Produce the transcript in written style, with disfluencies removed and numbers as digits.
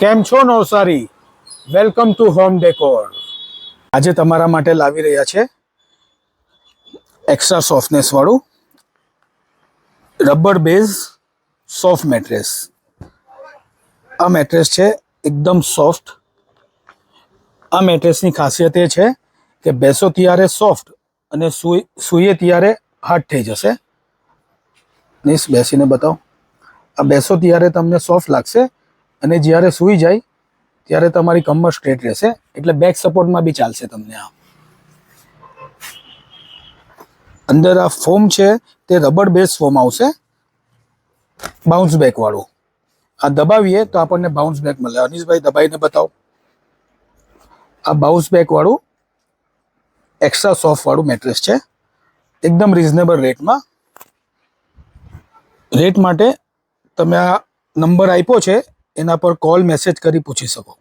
કેમ છો Navsari? Welcome to home decor. આજે તમારા માટે લાવી રહ્યા છે એક્સ્ટ્રા સોફ્ટનેસ વાળું રબર બેઝ સોફ્ટ મેટ્રેસ. આ મેટ્રેસ છે એકદમ સોફ્ટ. આ મેટ્રેસની ખાસિયત એ છે કે બેસો ત્યારે સોફ્ટ અને સૂઈએ ત્યારે હાર્ડ થઈ જશે. પ્લીઝ બેસીને બતાવો. આ બેસો ત્યારે તમને સોફ્ટ લાગશે અને જ્યારે સૂઈ જાય ત્યારે તમારી કમર સ્ટ્રેટ રહેશે, એટલે બેક સપોર્ટમાં બી ચાલશે તમને. આ અંદર આ ફોમ છે તે રબર બેઝ ફોમ આવશે, બાઉન્સ બેક વાળું. આ દબાવીએ તો આપણને બાઉન્સ બેક મળે. અનીશભાઈ દબાઈને બતાવો. આ બાઉન્સ બેક વાળું એક્સ્ટ્રા સોફ્ટ વાળું મેટ્રેસ છે, એકદમ રિઝનેબલ રેટમાં. રેટ માટે તમે આ નંબર આપ્યો છે એના પર કોલ મેસેજ કરી પૂછી શકો.